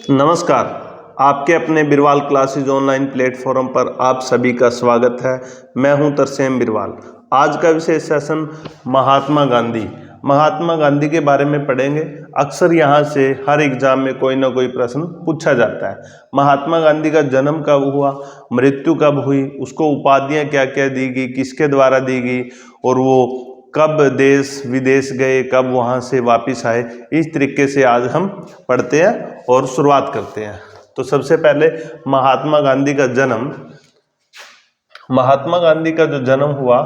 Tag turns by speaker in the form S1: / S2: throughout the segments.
S1: नमस्कार। आपके अपने बिरवाल क्लासेज ऑनलाइन प्लेटफॉर्म पर आप सभी का स्वागत है। मैं हूं तरसेम बिरवाल। आज का विषय सेशन महात्मा गांधी के बारे में पढ़ेंगे। अक्सर यहां से हर एग्जाम में कोई ना कोई प्रश्न पूछा जाता है। महात्मा गांधी का जन्म कब हुआ, मृत्यु कब हुई, उसको उपाधियां क्या क्या दी गई, किसके द्वारा दी गई, और वो कब देश विदेश गए, कब वहां से वापस आए, इस तरीके से आज हम पढ़ते हैं और शुरुआत करते हैं। तो सबसे पहले महात्मा गांधी का जो जन्म हुआ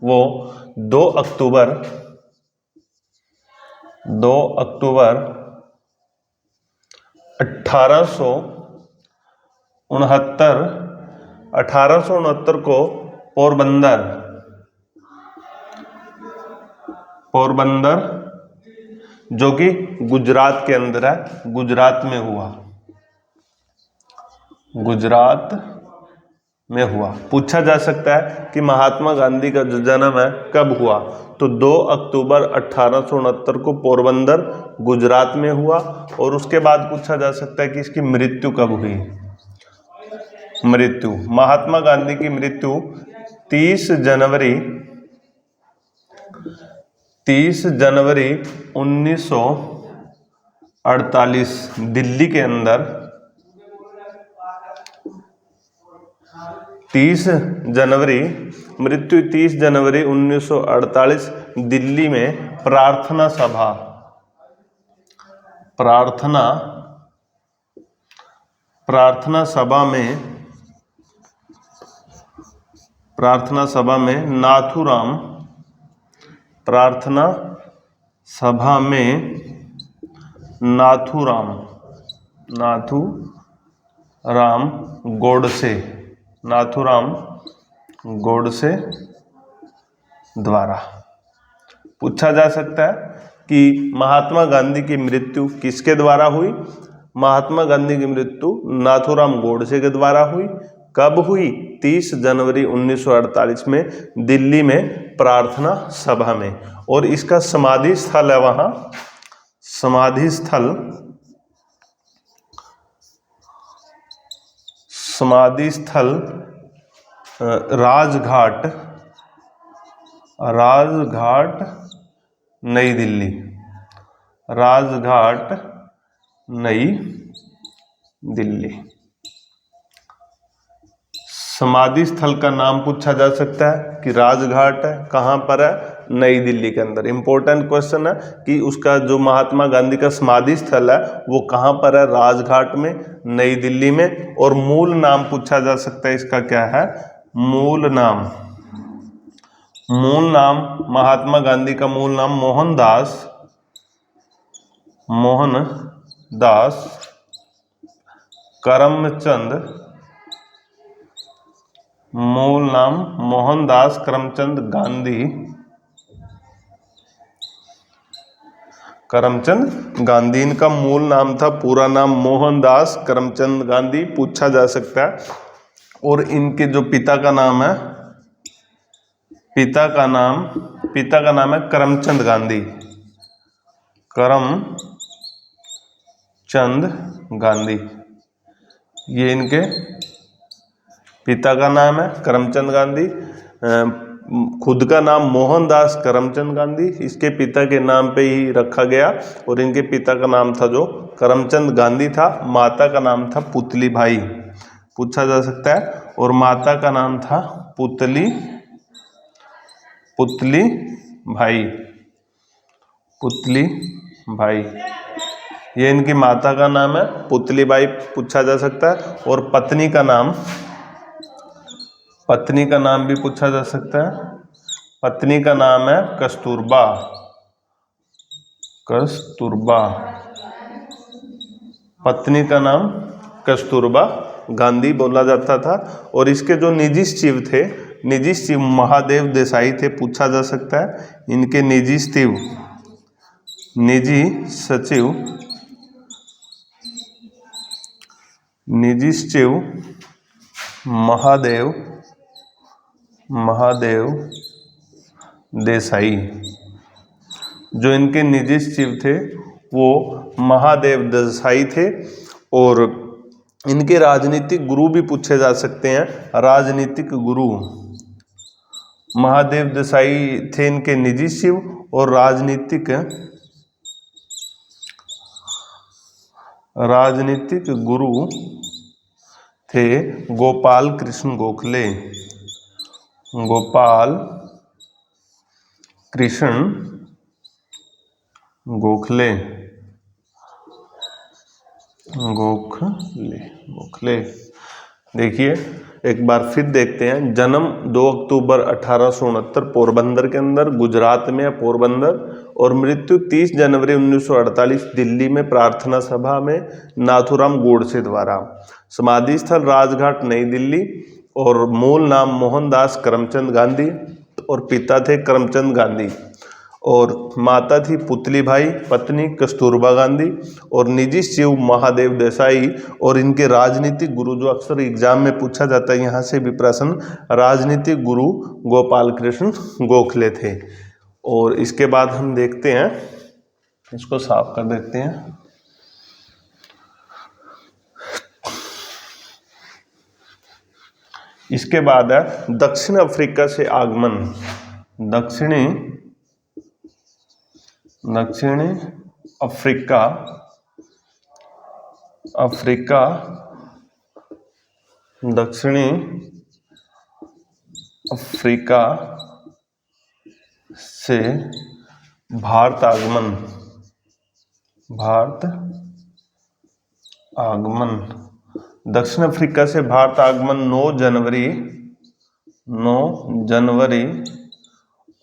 S1: वो 2 अक्टूबर 1869 को पोरबंदर जो कि गुजरात के अंदर है, गुजरात में हुआ। पूछा जा सकता है कि महात्मा गांधी का जो जन्म है कब हुआ, तो 2 अक्टूबर 1869 को पोरबंदर गुजरात में हुआ। और उसके बाद पूछा जा सकता है कि इसकी मृत्यु कब हुई। महात्मा गांधी की मृत्यु 30 जनवरी 1948 दिल्ली के अंदर 30 जनवरी 1948 दिल्ली में प्रार्थना सभा में नाथूराम गोडसे द्वारा। पूछा जा सकता है कि महात्मा गांधी की मृत्यु किसके द्वारा हुई। महात्मा गांधी की मृत्यु नाथूराम गोडसे के द्वारा हुई। कब हुई? 30 जनवरी 1948 में दिल्ली में प्रार्थना सभा में। और इसका समाधि स्थल है वहां, समाधि स्थल राजघाट नई दिल्ली। समाधि स्थल का नाम पूछा जा सकता है कि राजघाट है, कहाँ पर है? नई दिल्ली के अंदर। इंपॉर्टेंट क्वेश्चन है कि उसका जो महात्मा गांधी का समाधि स्थल है वो कहाँ पर है? राजघाट में, नई दिल्ली में। और मूल नाम पूछा जा सकता है, इसका क्या है? मूल नाम महात्मा गांधी का मूल नाम मोहनदास करमचंद, मूल नाम मोहनदास करमचंद गांधी इनका मूल नाम था। पूरा नाम मोहनदास करमचंद गांधी पूछा जा सकता है। और इनके जो पिता का नाम है करमचंद गांधी। ये इनके पिता का नाम है करमचंद गांधी। खुद का नाम मोहनदास करमचंद गांधी इसके पिता के नाम पे ही रखा गया। और इनके पिता का नाम था जो करमचंद गांधी था। माता का नाम था पुतली भाई, पूछा जा सकता है। और माता का नाम था पुतली भाई। ये इनकी माता का नाम है पुतली बाई, पूछा जा सकता है। और पत्नी का नाम भी पूछा जा सकता है। पत्नी का नाम है कस्तूरबा। पत्नी का नाम कस्तूरबा गांधी बोला जाता था। और इसके जो निजी सचिव महादेव देसाई थे, पूछा जा सकता है। इनके निजी सचिव महादेव देसाई। जो इनके निजी सचिव थे वो महादेव देसाई थे। और इनके राजनीतिक गुरु भी पूछे जा सकते हैं। राजनीतिक गुरु महादेव देसाई थे इनके निजी शिव, और राजनीतिक गुरु थे गोपाल कृष्ण गोखले। गोपाल कृष्ण गोखले। देखिए एक बार फिर देखते हैं। जन्म 2 अक्टूबर 1869 पोरबंदर के अंदर, गुजरात में पोरबंदर, और मृत्यु 30 जनवरी 1948 दिल्ली में प्रार्थना सभा में नाथूराम गोडसे द्वारा। समाधि स्थल राजघाट नई दिल्ली, और मूल नाम मोहनदास करमचंद गांधी, और पिता थे करमचंद गांधी, और माता थी पुतली भाई, पत्नी कस्तूरबा गांधी, और निजी शिव महादेव देसाई। और इनके राजनीतिक गुरु, जो अक्सर एग्जाम में पूछा जाता है, यहाँ से भी प्रश्न, राजनीतिक गुरु गोपाल कृष्ण गोखले थे। और इसके बाद हम देखते हैं, इसको साफ कर देते हैं। इसके बाद है दक्षिण अफ्रीका से आगमन। दक्षिणी अफ्रीका दक्षिणी अफ्रीका से भारत आगमन। दक्षिण अफ्रीका से भारत आगमन 9 जनवरी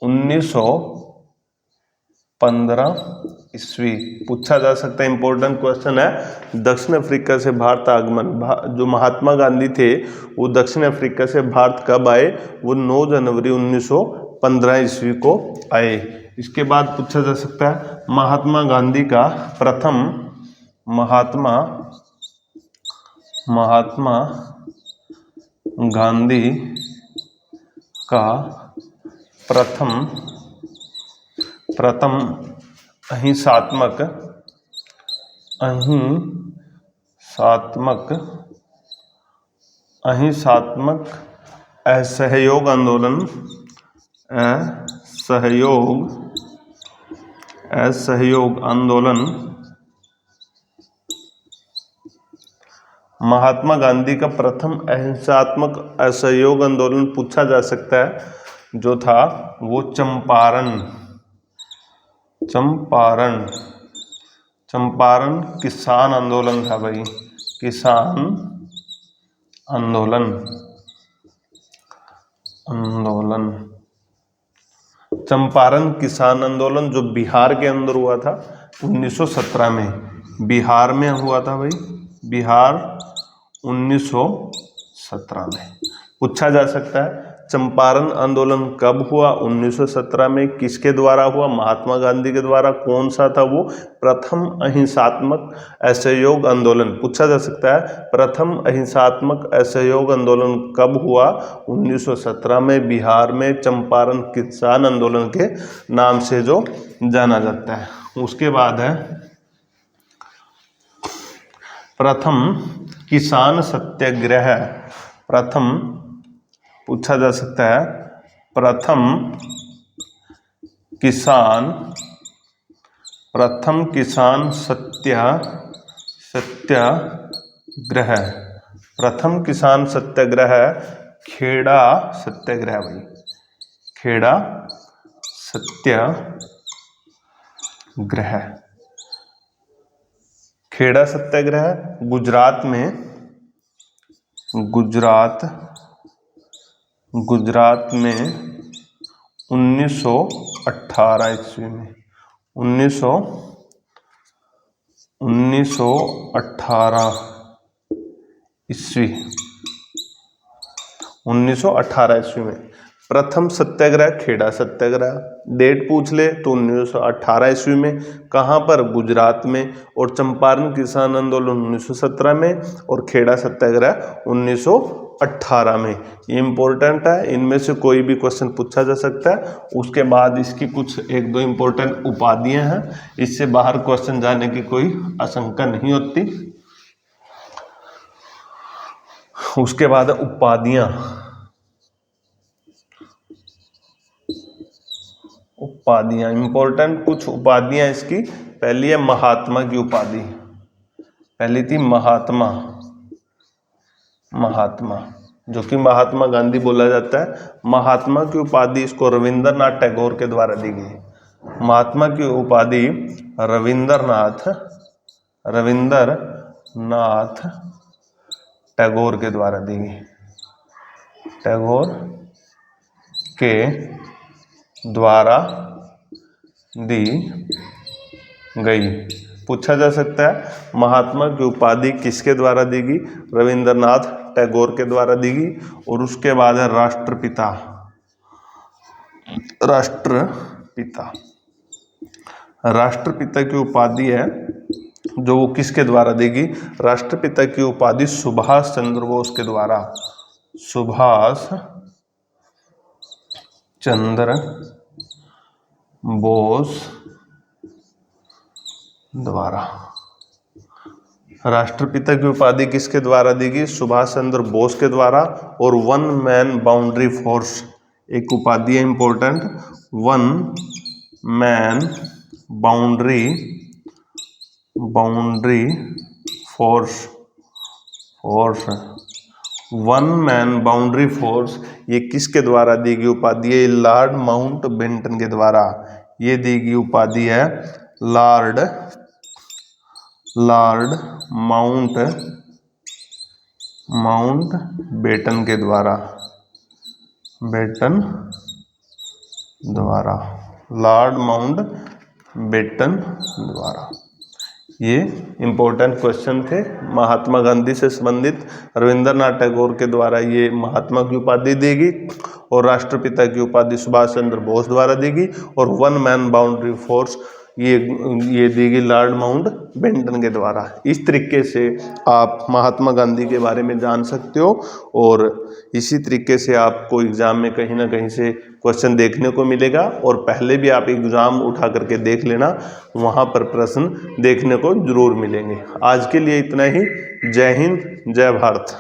S1: 1915 ईस्वी। पूछा जा सकता है, इंपॉर्टेंट क्वेश्चन है। दक्षिण अफ्रीका से भारत आगमन, जो महात्मा गांधी थे वो दक्षिण अफ्रीका से भारत कब आए? वो 9 जनवरी 1915 ईस्वी को आए। इसके बाद पूछा जा सकता है महात्मा गांधी का प्रथम अहिंसात्मक असहयोग आंदोलन महात्मा गांधी का प्रथम अहिंसात्मक असहयोग आंदोलन पूछा जा सकता है, जो था वो चंपारण किसान आंदोलन था भाई। किसान आंदोलन चंपारण किसान आंदोलन जो बिहार के अंदर हुआ था 1917 में। बिहार में हुआ था भाई, बिहार 1917 में। पूछा जा सकता है चंपारण आंदोलन कब हुआ? 1917 में। किसके द्वारा हुआ? महात्मा गांधी के द्वारा। कौन सा था वो? प्रथम अहिंसात्मक असहयोग आंदोलन। पूछा जा सकता है प्रथम अहिंसात्मक असहयोग आंदोलन कब हुआ? 1917 में, बिहार में, चंपारण किसान आंदोलन के नाम से जो जाना जाता है। उसके बाद है प्रथम किसान सत्याग्रह। पूछा जा सकता है प्रथम किसान सत्याग्रह। प्रथम किसान सत्याग्रह खेड़ा सत्याग्रह भाई। खेड़ा सत्याग्रह। खेड़ा सत्याग्रह गुजरात में 1918 ईस्वी में। 1918 ईस्वी में प्रथम सत्याग्रह खेड़ा सत्याग्रह। डेट पूछ ले तो 1918 ईस्वी में। कहाँ पर? गुजरात में। और चंपारण किसान आंदोलन 1917 में, और खेड़ा सत्याग्रह 1918 में। ये इंपॉर्टेंट है, इनमें से कोई भी क्वेश्चन पूछा जा सकता है। उसके बाद इसकी कुछ 1-2 इंपॉर्टेंट उपाधियां हैं, इससे बाहर क्वेश्चन जाने की कोई आशंका नहीं होती। उसके बाद उपाधियां, उपाधियां इंपॉर्टेंट कुछ उपाधियां इसकी। पहली है महात्मा की उपाधि, पहली थी महात्मा, महात्मा जो कि महात्मा गांधी बोला जाता है। महात्मा की उपाधि इसको रविंद्रनाथ टैगोर के द्वारा दी गई। महात्मा की उपाधि रविंद्रनाथ टैगोर के द्वारा दी गई, टैगोर के द्वारा दी गई। पूछा जा सकता है महात्मा की उपाधि किसके द्वारा दी गई? रविंद्रनाथ टैगोर के द्वारा दी गई। और उसके बाद है राष्ट्रपिता, राष्ट्रपिता, राष्ट्रपिता की उपाधि है जो वो किसके द्वारा दी गई? राष्ट्रपिता की उपाधि सुभाष चंद्र बोस के द्वारा, सुभाष चंद्र बोस द्वारा। राष्ट्रपिता की उपाधि किसके द्वारा दी गई? सुभाष चंद्र बोस के द्वारा। और वन मैन बाउंड्री फोर्स एक उपाधि है important, one man boundary force, one man boundary force ये किसके द्वारा दी गई उपाधि है? लॉर्ड माउंट बेंटन के द्वारा ये दी गई उपाधि है। लॉर्ड माउंट बेटन के द्वारा, लॉर्ड माउंट बेटन द्वारा। ये इंपॉर्टेंट क्वेश्चन थे महात्मा गांधी से संबंधित। रविंद्रनाथ टैगोर के द्वारा ये महात्मा की उपाधि दी गई और राष्ट्रपिता की उपाधि सुभाष चंद्र बोस द्वारा दी गई। और वन मैन बाउंड्री फोर्स ये दी गई लॉर्ड माउंट बेंटन के द्वारा। इस तरीके से आप महात्मा गांधी के बारे में जान सकते हो। और इसी तरीके से आपको एग्जाम में कहीं ना कहीं से क्वेश्चन देखने को मिलेगा। और पहले भी आप एग्जाम उठा करके देख लेना, वहाँ पर प्रश्न देखने को जरूर मिलेंगे। आज के लिए इतना ही। जय हिंद, जय भारत।